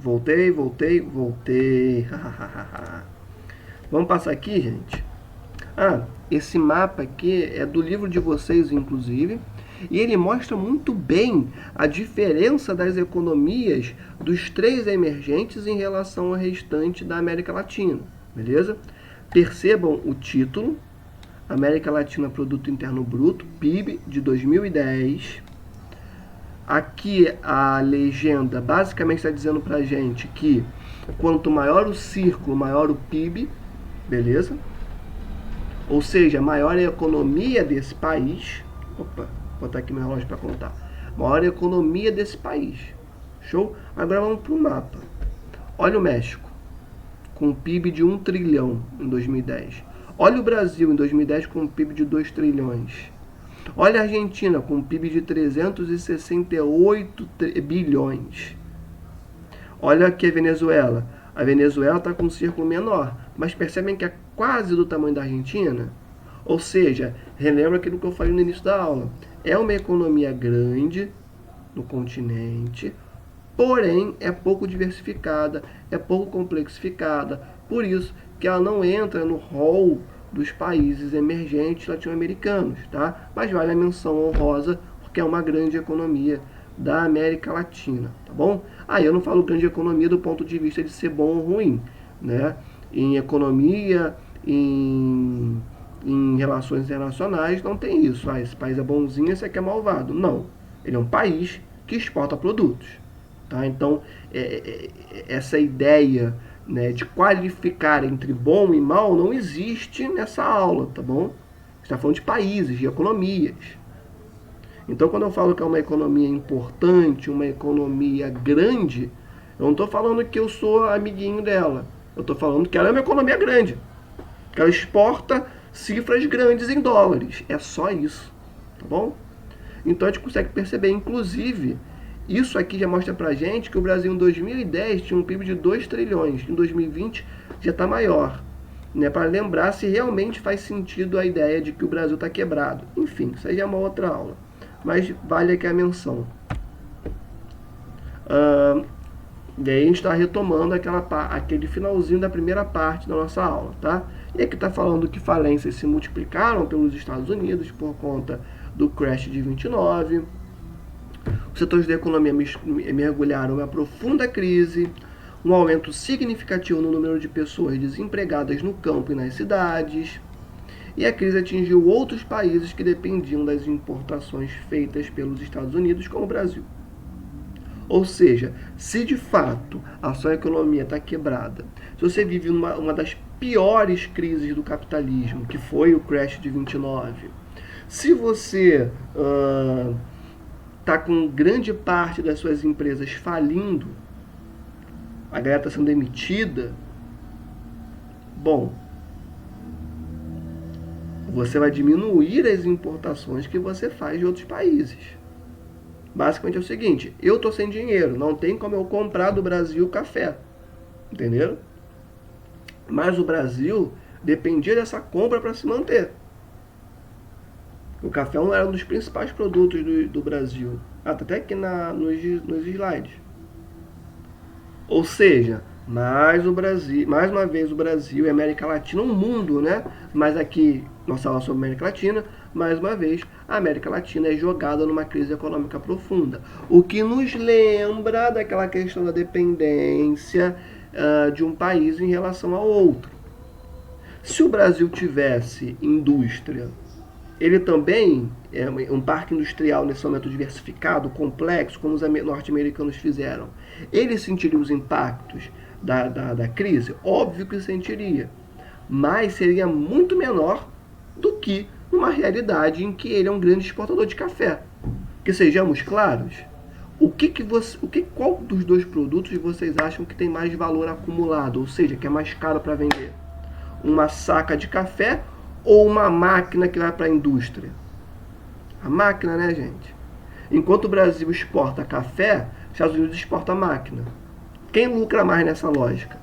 Voltei. Vamos passar aqui, gente. Esse mapa aqui é do livro de vocês, inclusive, e ele mostra muito bem a diferença das economias dos 3 emergentes em relação ao restante da América Latina, beleza? Percebam o título, América Latina Produto Interno Bruto, PIB de 2010. Aqui a legenda basicamente está dizendo pra gente que quanto maior o círculo, maior o PIB, beleza? Ou seja, maior a economia desse país. Opa, vou botar aqui meu relógio para contar. Maior a economia desse país. Show? Agora vamos para o mapa. Olha o México, com um PIB de 1 trilhão em 2010. Olha o Brasil em 2010 com um PIB de 2 trilhões. Olha a Argentina com um PIB de 368 bilhões. Olha aqui a Venezuela. A Venezuela está com um círculo menor, mas percebem que é quase do tamanho da Argentina? Ou seja, relembra aquilo que eu falei no início da aula. É uma economia grande no continente, porém é pouco diversificada, é pouco complexificada. Por isso que ela não entra no rol dos países emergentes latino-americanos, tá? Mas vale a menção honrosa porque é uma grande economia da América Latina, tá bom? Eu não falo grande economia do ponto de vista de ser bom ou ruim, né? Em economia, em relações internacionais, não tem isso. Esse país é bonzinho, esse aqui é malvado. Não, ele é um país que exporta produtos, tá? Então, essa ideia, né, de qualificar entre bom e mal não existe nessa aula, tá bom? A gente está falando de países, de economias. Então, quando eu falo que é uma economia importante, uma economia grande, eu não estou falando que eu sou amiguinho dela. Eu estou falando que ela é uma economia grande. Que ela exporta cifras grandes em dólares. É só isso, tá bom? Então, a gente consegue perceber, inclusive, isso aqui já mostra pra gente que o Brasil em 2010 tinha um PIB de 2 trilhões. Em 2020 já está maior. Né, para lembrar se realmente faz sentido a ideia de que o Brasil está quebrado. Enfim, isso aí já é uma outra aula. Mas vale aqui a menção. E aí a gente está retomando aquele finalzinho da primeira parte da nossa aula, tá? E aqui está falando que falências se multiplicaram pelos Estados Unidos por conta do crash de 29. Os setores da economia mergulharam em uma profunda crise, um aumento significativo no número de pessoas desempregadas no campo e nas cidades. E a crise atingiu outros países que dependiam das importações feitas pelos Estados Unidos, como o Brasil. Ou seja, se de fato a sua economia está quebrada, se você vive uma das piores crises do capitalismo, que foi o crash de 29, se você está com grande parte das suas empresas falindo, a galera está sendo demitida, bom, você vai diminuir as importações que você faz de outros países. Basicamente é o seguinte, eu estou sem dinheiro, não tem como eu comprar do Brasil café, entenderam? Mas o Brasil dependia dessa compra para se manter. O café era um dos principais produtos do Brasil, até aqui nos slides. Ou seja, mais uma vez o Brasil e a América Latina, um mundo, né? Mas aqui, nossa aula sobre a América Latina, mais uma vez, a América Latina é jogada numa crise econômica profunda. O que nos lembra daquela questão da dependência de um país em relação ao outro. Se o Brasil tivesse indústria, ele também é um parque industrial nesse momento diversificado, complexo, como os norte-americanos fizeram. Ele sentiria os impactos da crise? Óbvio que sentiria. Mas seria muito menor do que numa realidade em que ele é um grande exportador de café. Que sejamos claros, qual dos dois produtos vocês acham que tem mais valor acumulado? Ou seja, que é mais caro para vender? Uma saca de café ou uma máquina que vai para a indústria? A máquina, né, gente? Enquanto o Brasil exporta café, os Estados Unidos exporta máquina. Quem lucra mais nessa lógica?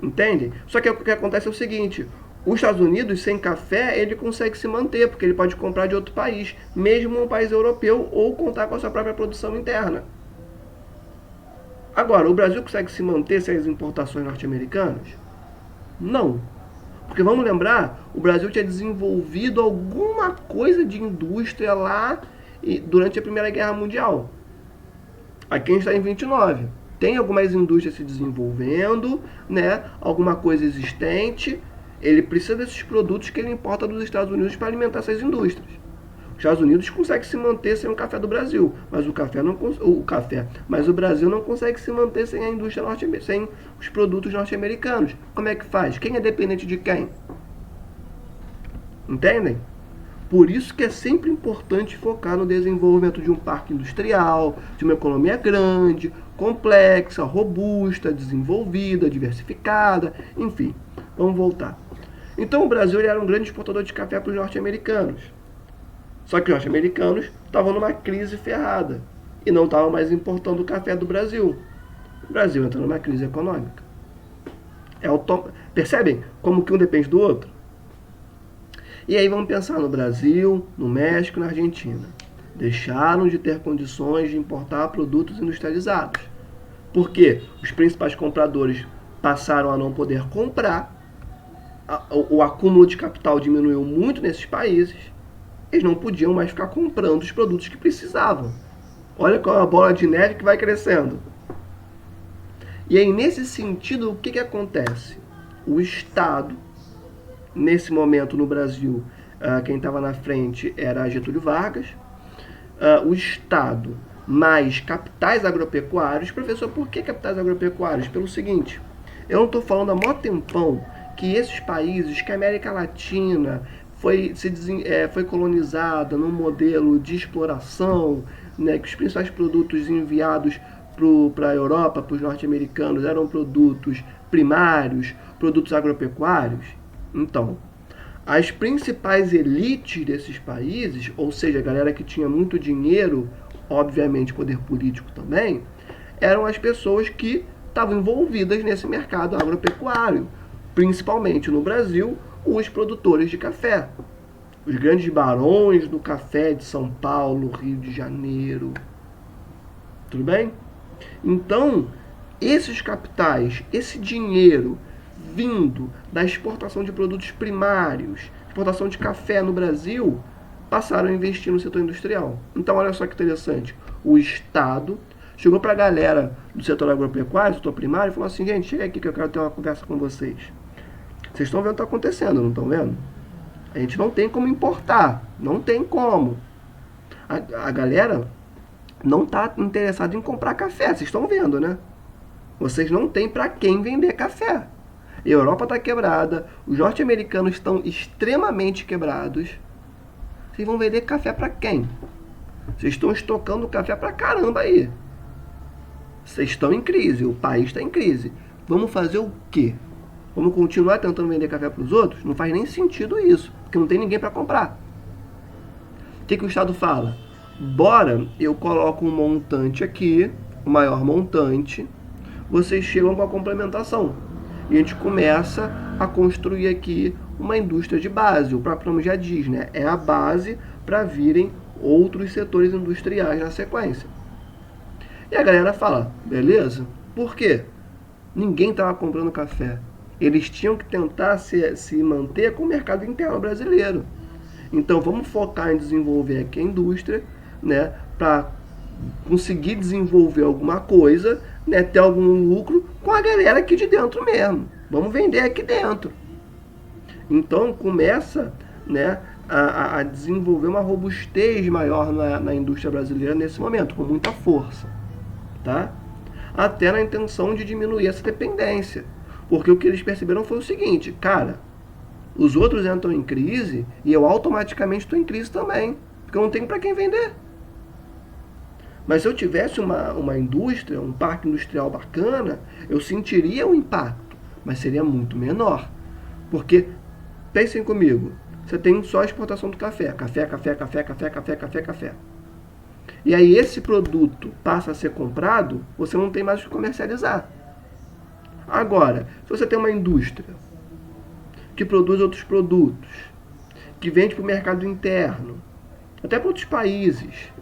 Entende? Só que o que acontece é o seguinte, os Estados Unidos, sem café, ele consegue se manter, porque ele pode comprar de outro país, mesmo um país europeu, ou contar com a sua própria produção interna. Agora, o Brasil consegue se manter sem as importações norte-americanas? Não. Porque vamos lembrar, o Brasil tinha desenvolvido alguma coisa de indústria lá durante a Primeira Guerra Mundial. Aqui a gente está em 29. Tem algumas indústrias se desenvolvendo, né? Alguma coisa existente. Ele precisa desses produtos que ele importa dos Estados Unidos para alimentar essas indústrias. Os Estados Unidos conseguem se manter sem o café do Brasil, mas mas o Brasil não consegue se manter sem a indústria norte-americana, sem os produtos norte-americanos. Como é que faz? Quem é dependente de quem? Entendem? Por isso que é sempre importante focar no desenvolvimento de um parque industrial, de uma economia grande, complexa, robusta, desenvolvida, diversificada, enfim. Vamos voltar. Então o Brasil ele era um grande exportador de café para os norte-americanos. Só que os norte-americanos estavam numa crise ferrada e não estavam mais importando o café do Brasil. O Brasil entrou numa crise econômica. Percebem como que um depende do outro? E aí vamos pensar no Brasil, no México e na Argentina. Deixaram de ter condições de importar produtos industrializados. Porque os principais compradores passaram a não poder comprar, o acúmulo de capital diminuiu muito nesses países, eles não podiam mais ficar comprando os produtos que precisavam. Olha qual é a bola de neve que vai crescendo. E aí, nesse sentido, o que acontece? O Estado, nesse momento no Brasil, quem estava na frente era Getúlio Vargas, o Estado mais capitais agropecuários. Professor, por que capitais agropecuários? Pelo seguinte, eu não estou falando há mó tempão que esses países, que a América Latina foi colonizada num modelo de exploração, né, que os principais produtos enviados para a Europa, para os norte-americanos, eram produtos primários, produtos agropecuários. Então, as principais elites desses países, ou seja, a galera que tinha muito dinheiro, obviamente poder político também, eram as pessoas que estavam envolvidas nesse mercado agropecuário, principalmente no Brasil, os produtores de café. Os grandes barões do café de São Paulo, Rio de Janeiro. Tudo bem? Então, esses capitais, esse dinheiro vindo da exportação de produtos primários, exportação de café no Brasil, passaram a investir no setor industrial. Então, olha só que interessante. O Estado chegou para a galera do setor agropecuário, do setor primário, e falou assim, gente, chega aqui que eu quero ter uma conversa com vocês. Vocês estão vendo o que está acontecendo, não estão vendo? A gente não tem como importar. Não tem como. A galera não está interessada em comprar café. Vocês estão vendo, né? Vocês não têm para quem vender café. A Europa está quebrada. Os norte-americanos estão extremamente quebrados. Vocês vão vender café para quem? Vocês estão estocando café para caramba aí. Vocês estão em crise. O país está em crise. Vamos fazer o quê? Vamos continuar tentando vender café para os outros? Não faz nem sentido isso, porque não tem ninguém para comprar. O que o Estado fala? Bora, eu coloco um montante aqui, o maior montante, vocês chegam com a complementação. E a gente começa a construir aqui uma indústria de base. O próprio nome já diz, né? É a base para virem outros setores industriais na sequência. E a galera fala, beleza? Por quê? Ninguém estava comprando café. Eles tinham que tentar se manter com o mercado interno brasileiro. Então vamos focar em desenvolver aqui a indústria, né, para conseguir desenvolver alguma coisa, né, ter algum lucro com a galera aqui de dentro mesmo. Vamos vender aqui dentro. Então começa, né, a desenvolver uma robustez maior na indústria brasileira nesse momento, com muita força. Tá? Até na intenção de diminuir essa dependência. Porque o que eles perceberam foi o seguinte, cara, os outros entram em crise e eu automaticamente estou em crise também, porque eu não tenho para quem vender. Mas se eu tivesse uma indústria, um parque industrial bacana, eu sentiria o impacto, mas seria muito menor. Porque, pensem comigo, você tem só a exportação do café. Café. E aí esse produto passa a ser comprado, você não tem mais o que comercializar. Agora, se você tem uma indústria que produz outros produtos, que vende para o mercado interno, até para outros países,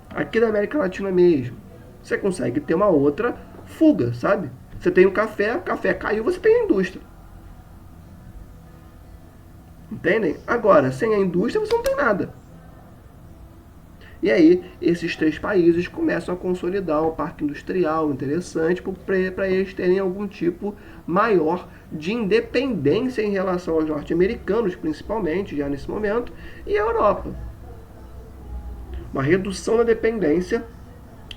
aqui da América Latina mesmo, você consegue ter uma outra fuga, sabe? Você tem o café caiu, você tem a indústria. Entendem? Agora, sem a indústria você não tem nada. E aí, esses 3 países começam a consolidar um parque industrial interessante para eles terem algum tipo maior de independência em relação aos norte-americanos, principalmente, já nesse momento, e a Europa. Uma redução da dependência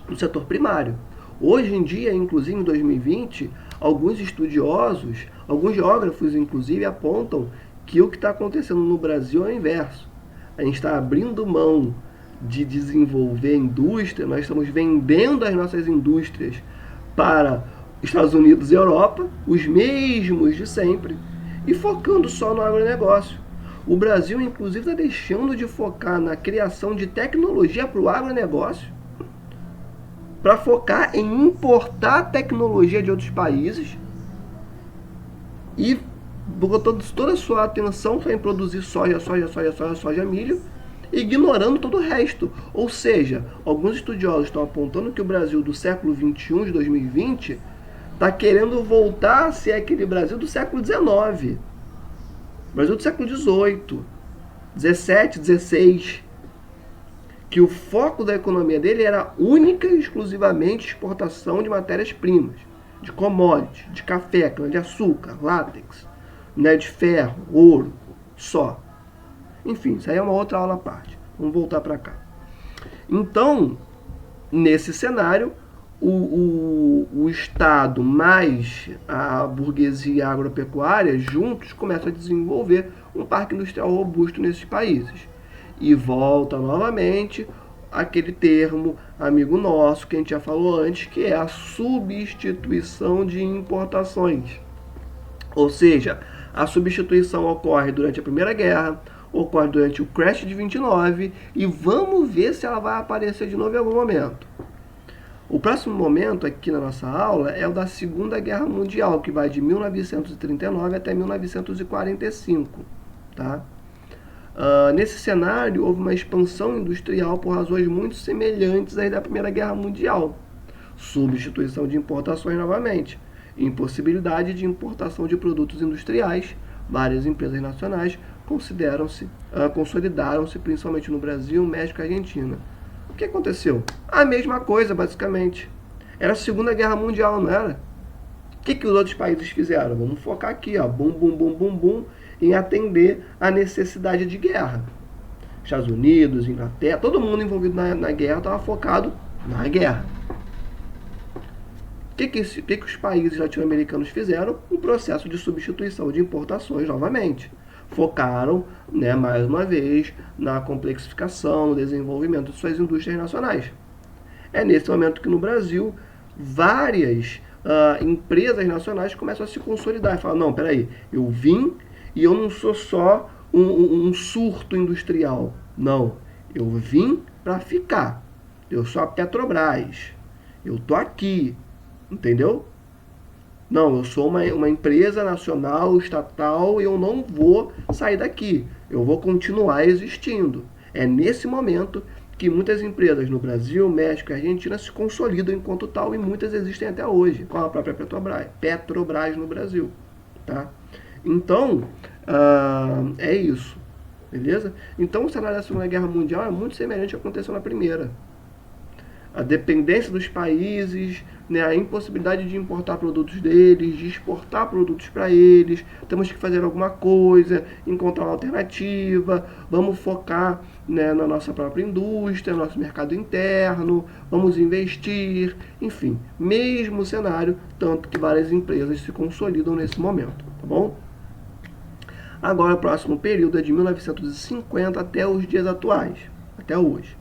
do setor primário. Hoje em dia, inclusive em 2020, alguns estudiosos, alguns geógrafos, inclusive, apontam que o que está acontecendo no Brasil é o inverso. A gente está abrindo mão de desenvolver indústria, nós estamos vendendo as nossas indústrias para Estados Unidos e Europa, os mesmos de sempre, e focando só no agronegócio. O Brasil, inclusive, está deixando de focar na criação de tecnologia para o agronegócio, para focar em importar tecnologia de outros países e botou toda a sua atenção só em produzir soja, milho, ignorando todo o resto. Ou seja, alguns estudiosos estão apontando que o Brasil do século XXI, de 2020, está querendo voltar a ser aquele Brasil do século XIX. Brasil do século XVIII, XVII, XVI. Que o foco da economia dele era única e exclusivamente exportação de matérias-primas, de commodities, de café, cana-de-açúcar, látex, minério de ferro, ouro, só. Enfim, isso aí é uma outra aula à parte. Vamos voltar para cá. Então, nesse cenário, o Estado mais a burguesia agropecuária juntos começam a desenvolver um parque industrial robusto nesses países. E volta novamente aquele termo, amigo nosso, que a gente já falou antes, que é a substituição de importações. Ou seja, a substituição ocorre durante a Primeira Guerra, ocorre durante o crash de 29 e vamos ver se ela vai aparecer de novo em algum momento. O próximo momento aqui na nossa aula é o da Segunda Guerra Mundial, que vai de 1939 até 1945. Tá? Nesse cenário, houve uma expansão industrial por razões muito semelhantes às da Primeira Guerra Mundial. Substituição de importações novamente, impossibilidade de importação de produtos industriais. Várias empresas nacionais consolidaram-se, principalmente no Brasil, México e Argentina. O que aconteceu? A mesma coisa, basicamente. Era a Segunda Guerra Mundial, não era? O que os outros países fizeram? Vamos focar aqui, ó, bum, bum, bum, bum, bum, em atender a necessidade de guerra. Estados Unidos, Inglaterra, todo mundo envolvido na guerra estava focado na guerra. O que os países latino-americanos fizeram? Um processo de substituição de importações novamente. Focaram, mais uma vez, na complexificação, no desenvolvimento de suas indústrias nacionais. É nesse momento que no Brasil, várias empresas nacionais começam a se consolidar e falam, não, peraí, eu vim e eu não sou só um surto industrial. Não, eu vim para ficar. Eu sou a Petrobras. Eu tô aqui. Entendeu? Não, eu sou uma empresa nacional, estatal, e eu não vou sair daqui. Eu vou continuar existindo. É nesse momento que muitas empresas no Brasil, México e Argentina se consolidam enquanto tal, e muitas existem até hoje, com a própria Petrobras no Brasil. Tá? Então, é isso. Beleza? Então, o cenário da Segunda Guerra Mundial é muito semelhante ao que aconteceu na Primeira. A dependência dos países, a impossibilidade de importar produtos deles, de exportar produtos para eles. Temos que fazer alguma coisa, encontrar uma alternativa, vamos focar na nossa própria indústria, no nosso mercado interno, vamos investir, enfim, mesmo cenário, tanto que várias empresas se consolidam nesse momento, tá bom? Agora, o próximo período é de 1950 até os dias atuais, até hoje.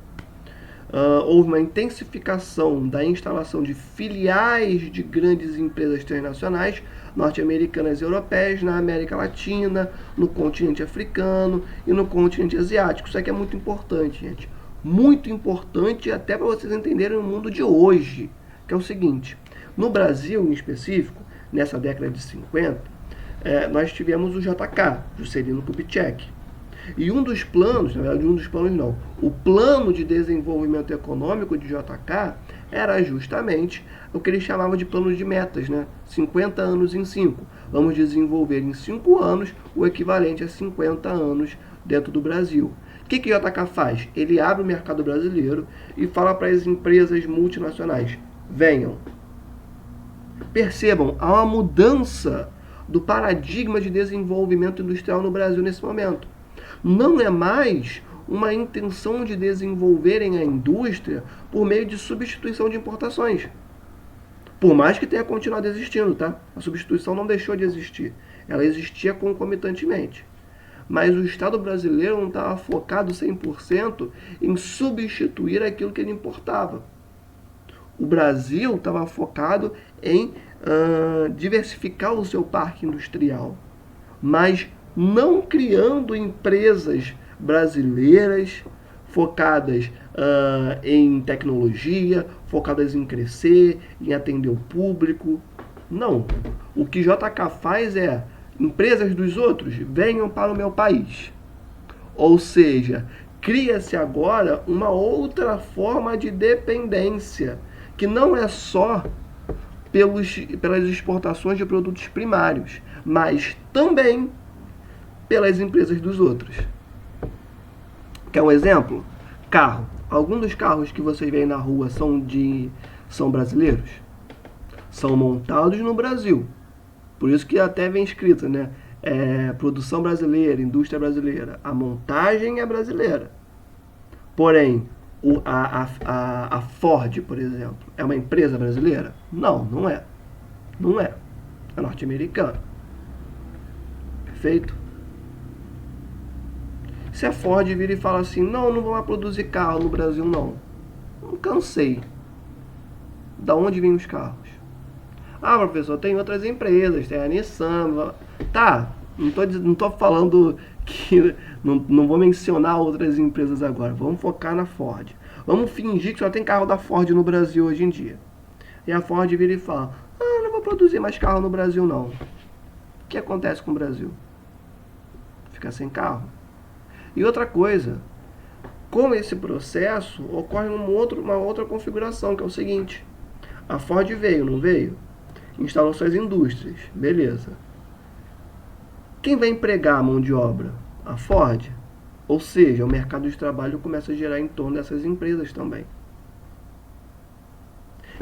Houve uma intensificação da instalação de filiais de grandes empresas transnacionais norte-americanas e europeias na América Latina, no continente africano e no continente asiático. Isso aqui é muito importante, gente. Muito importante até para vocês entenderem o mundo de hoje, que é o seguinte. No Brasil, em específico, nessa década de 50, nós tivemos o JK, Juscelino Kubitschek. E um dos planos, na verdade, um dos planos não, o plano de desenvolvimento econômico de JK era justamente o que eles chamavam de plano de metas, né? 50 anos em 5. Vamos desenvolver em 5 anos o equivalente a 50 anos dentro do Brasil. O que o JK faz? Ele abre o mercado brasileiro e fala para as empresas multinacionais: venham. Percebam, há uma mudança do paradigma de desenvolvimento industrial no Brasil nesse momento. Não é mais uma intenção de desenvolverem a indústria por meio de substituição de importações. Por mais que tenha continuado existindo, tá? A substituição não deixou de existir. Ela existia concomitantemente. Mas o Estado brasileiro não estava focado 100% em substituir aquilo que ele importava. O Brasil estava focado em diversificar o seu parque industrial, mas não criando empresas brasileiras focadas em tecnologia, focadas em crescer, em atender o público. Não. O que JK faz é: empresas dos outros, venham para o meu país. Ou seja, cria-se agora uma outra forma de dependência, que não é só pelas exportações de produtos primários, mas também pelas empresas dos outros. Quer um exemplo? Carro. Alguns dos carros que vocês veem na rua são brasileiros? São montados no Brasil. Por isso que até vem escrito, né? Produção brasileira, indústria brasileira. A montagem é brasileira. Porém, a Ford, por exemplo, é uma empresa brasileira? Não, não é. Não é. É norte-americana. Perfeito? Se a Ford vira e fala assim: não vou lá produzir carro no Brasil, não. Não cansei. Da onde vêm os carros? Ah, professor, tem outras empresas, tem a Nissan. Tá, não tô falando que... Não vou mencionar outras empresas agora. Vamos focar na Ford. Vamos fingir que só tem carro da Ford no Brasil hoje em dia. E a Ford vira e fala: não vou produzir mais carro no Brasil, não. O que acontece com o Brasil? Fica sem carro. E outra coisa, com esse processo ocorre uma outra configuração, que é o seguinte: a Ford veio, não veio? Instalou suas indústrias, beleza. Quem vai empregar a mão de obra? A Ford. Ou seja, o mercado de trabalho começa a gerar em torno dessas empresas também.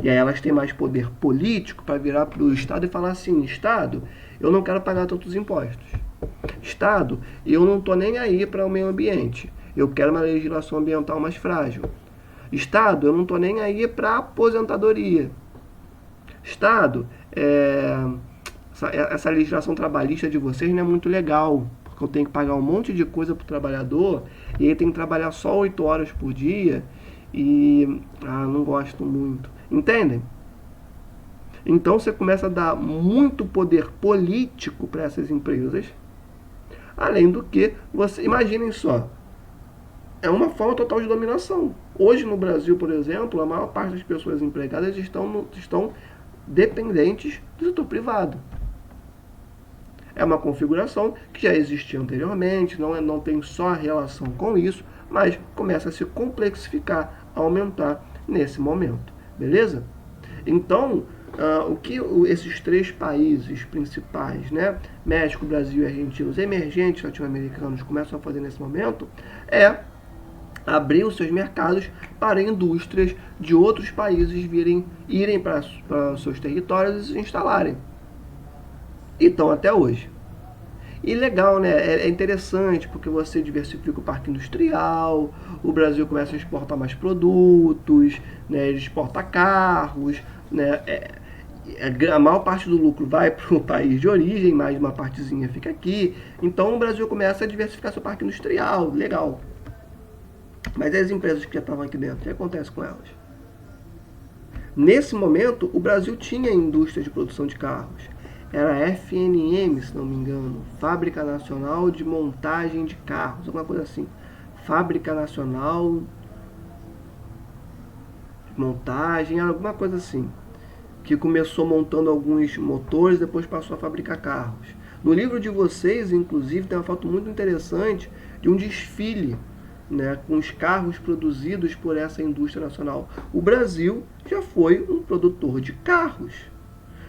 E aí elas têm mais poder político para virar para o Estado e falar assim: Estado, eu não quero pagar tantos impostos. Estado, eu não estou nem aí para o meio ambiente. Eu quero uma legislação ambiental mais frágil. Estado, eu não estou nem aí para a aposentadoria. Estado, essa legislação trabalhista de vocês não é muito legal, porque eu tenho que pagar um monte de coisa para o trabalhador e ele tem que trabalhar só 8 horas por dia e não gosto muito. Entendem? Então você começa a dar muito poder político para essas empresas, além do que, imaginem só, é uma forma total de dominação. Hoje no Brasil, por exemplo, a maior parte das pessoas empregadas estão dependentes do setor privado. É uma configuração que já existia anteriormente, não tem só a relação com isso, mas começa a se complexificar, a aumentar nesse momento. Beleza? Então, o que esses 3 países principais, né, México, Brasil e Argentina, os emergentes latino-americanos, começam a fazer nesse momento é abrir os seus mercados para indústrias de outros países irem para os seus territórios e se instalarem. E estão até hoje. E legal, né? É interessante porque você diversifica o parque industrial, o Brasil começa a exportar mais produtos, né? Ele exporta carros, né? A maior parte do lucro vai para o país de origem, mais uma partezinha fica aqui. Então o Brasil começa a diversificar seu parque industrial, legal. Mas as empresas que já estavam aqui dentro, o que acontece com elas? Nesse momento, o Brasil tinha indústria de produção de carros. Era FNM, se não me engano, Fábrica Nacional de Montagem de Carros, alguma coisa assim. Fábrica Nacional de Montagem, alguma coisa assim. Que começou montando alguns motores, depois passou a fabricar carros. No livro de vocês, inclusive, tem uma foto muito interessante de um desfile, né, com os carros produzidos por essa indústria nacional. O Brasil já foi um produtor de carros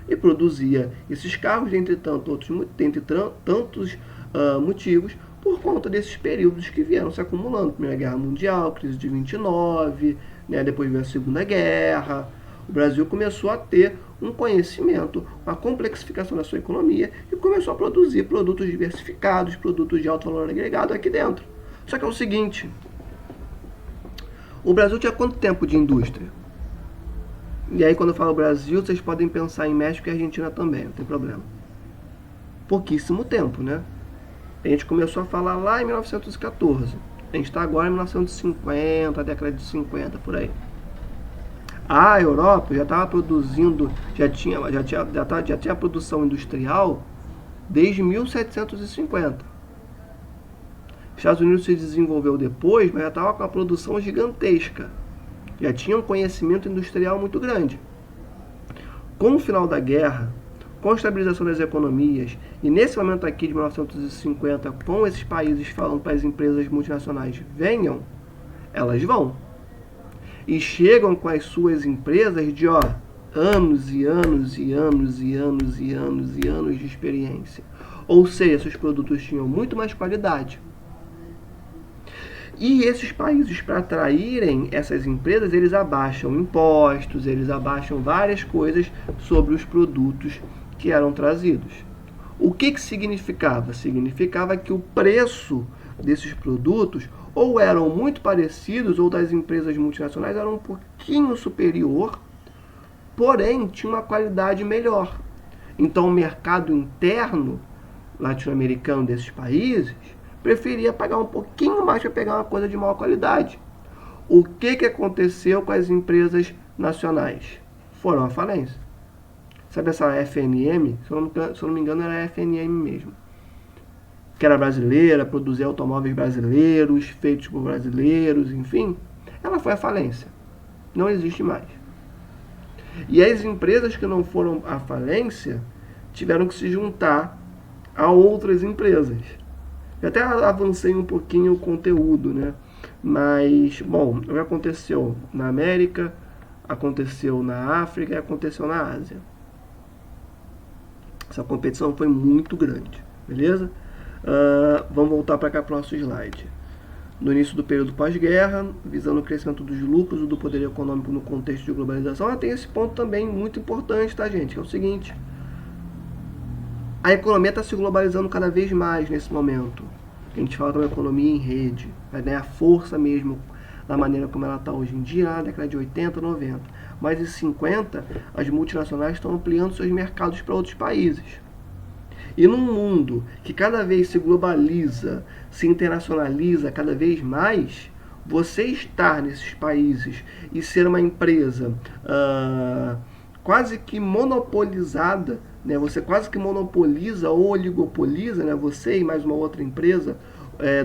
e produzia esses carros, dentre tantos motivos, por conta desses períodos que vieram se acumulando. Primeira Guerra Mundial, crise de 29, né, depois veio a Segunda Guerra. O Brasil começou a ter um conhecimento, uma complexificação da sua economia e começou a produzir produtos diversificados, produtos de alto valor agregado aqui dentro. Só que é o seguinte, o Brasil tinha quanto tempo de indústria? E aí quando eu falo Brasil, vocês podem pensar em México e Argentina também, não tem problema. Pouquíssimo tempo, né? A gente começou a falar lá em 1914. A gente está agora em 1950, década de 50, por aí. A Europa já estava produzindo, já tinha produção industrial desde 1750. Os Estados Unidos se desenvolveu depois, mas já estava com a produção gigantesca. Já tinha um conhecimento industrial muito grande. Com o final da guerra, com a estabilização das economias, e nesse momento aqui de 1950, com esses países falando para as empresas multinacionais venham, elas vão. E chegam com as suas empresas de anos e anos e anos e anos e anos e anos de experiência. Ou seja, seus produtos tinham muito mais qualidade. E esses países, para atraírem essas empresas, eles abaixam impostos, eles abaixam várias coisas sobre os produtos que eram trazidos. O que significava? Significava que o preço desses produtos ou eram muito parecidos, ou das empresas multinacionais eram um pouquinho superior, porém tinha uma qualidade melhor. Então o mercado interno latino-americano desses países preferia pagar um pouquinho mais para pegar uma coisa de maior qualidade. O que aconteceu com as empresas nacionais? Foram à falência. Sabe essa FNM? Se eu não me engano, era a FNM mesmo. Que era brasileira, produzia automóveis brasileiros, feitos por brasileiros, enfim. Ela foi à falência. Não existe mais. E as empresas que não foram à falência tiveram que se juntar a outras empresas. Eu até avancei um pouquinho o conteúdo, né? Mas, bom, o que aconteceu na América, aconteceu na África e aconteceu na Ásia. Essa competição foi muito grande, beleza? Vamos voltar para cá para o nosso slide. No início do período pós-guerra, visando o crescimento dos lucros e do poder econômico no contexto de globalização, tem esse ponto também muito importante, tá, gente? Que é o seguinte: a economia está se globalizando cada vez mais nesse momento. A gente fala de uma economia em rede, vai ganhar força mesmo da maneira como ela está hoje em dia, na década de 80, 90. Mas em 50, as multinacionais estão ampliando seus mercados para outros países. E num mundo que cada vez se globaliza, se internacionaliza cada vez mais, você estar nesses países e ser uma empresa quase que monopolizada, né? Você quase que monopoliza ou oligopoliza, né? Você e mais uma outra empresa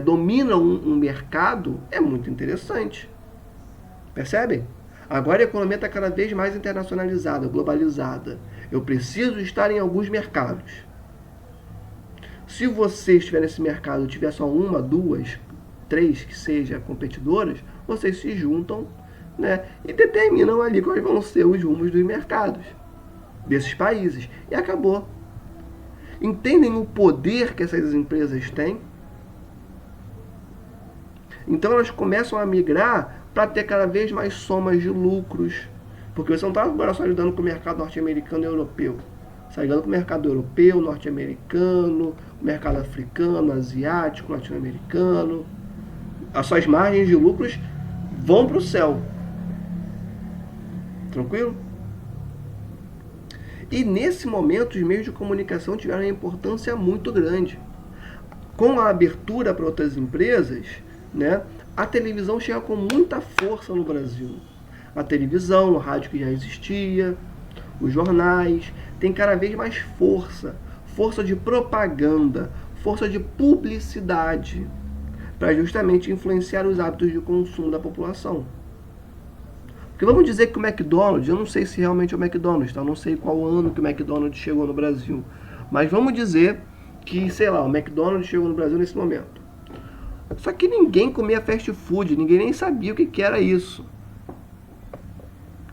dominam um mercado, é muito interessante. Percebem? Agora a economia está cada vez mais internacionalizada, globalizada. Eu preciso estar em alguns mercados. Se você estiver nesse mercado e tiver só uma, duas, três que seja competidoras, vocês se juntam, né, e determinam ali quais vão ser os rumos dos mercados desses países. E acabou. Entendem o poder que essas empresas têm? Então elas começam a migrar para ter cada vez mais somas de lucros. Porque você não está agora só lidando com o mercado norte-americano e europeu. Você está lidando com o mercado europeu, norte-americano, mercado africano, asiático, latino-americano. As suas margens de lucros vão para o céu. Tranquilo? E nesse momento os meios de comunicação tiveram uma importância muito grande. Com a abertura para outras empresas, né, a televisão chega com muita força no Brasil. A televisão, o rádio que já existia, os jornais, tem cada vez mais força. Força de propaganda, força de publicidade, para justamente influenciar os hábitos de consumo da população. Porque vamos dizer que o McDonald's, eu não sei se realmente é o McDonald's, tá? Eu não sei qual ano que o McDonald's chegou no Brasil. Mas vamos dizer que, sei lá, o McDonald's chegou no Brasil nesse momento. Só que ninguém comia fast food, ninguém nem sabia o que era isso.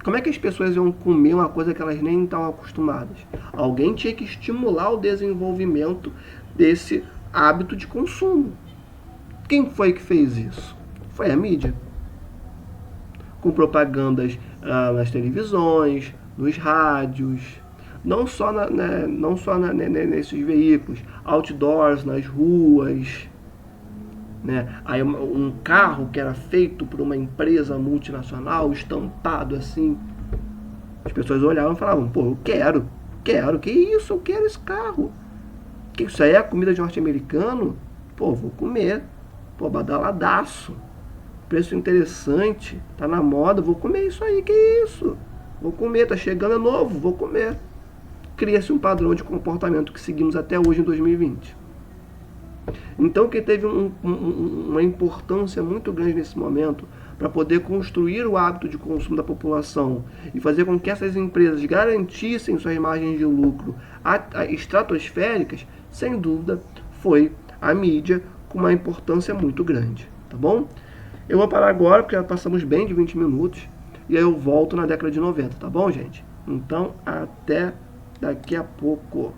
Como é que as pessoas iam comer uma coisa que elas nem estavam acostumadas? Alguém tinha que estimular o desenvolvimento desse hábito de consumo. Quem foi que fez isso? Foi a mídia. Com propagandas nas televisões, nos rádios, não só, nesses veículos, outdoors, nas ruas. Né? Aí um carro que era feito por uma empresa multinacional, estampado assim, as pessoas olhavam e falavam, pô, eu quero, que isso, eu quero esse carro. Que isso aí é comida de norte-americano? Pô, vou comer. Pô, badaladaço. Preço interessante, tá na moda, vou comer isso aí, que isso? Vou comer, tá chegando, é novo, vou comer. Cria-se um padrão de comportamento que seguimos até hoje em 2020. Então, que teve uma importância muito grande nesse momento para poder construir o hábito de consumo da população e fazer com que essas empresas garantissem suas margens de lucro estratosféricas, sem dúvida, foi a mídia com uma importância muito grande, tá bom? Eu vou parar agora, porque já passamos bem de 20 minutos, e aí eu volto na década de 90, tá bom, gente? Então, até daqui a pouco.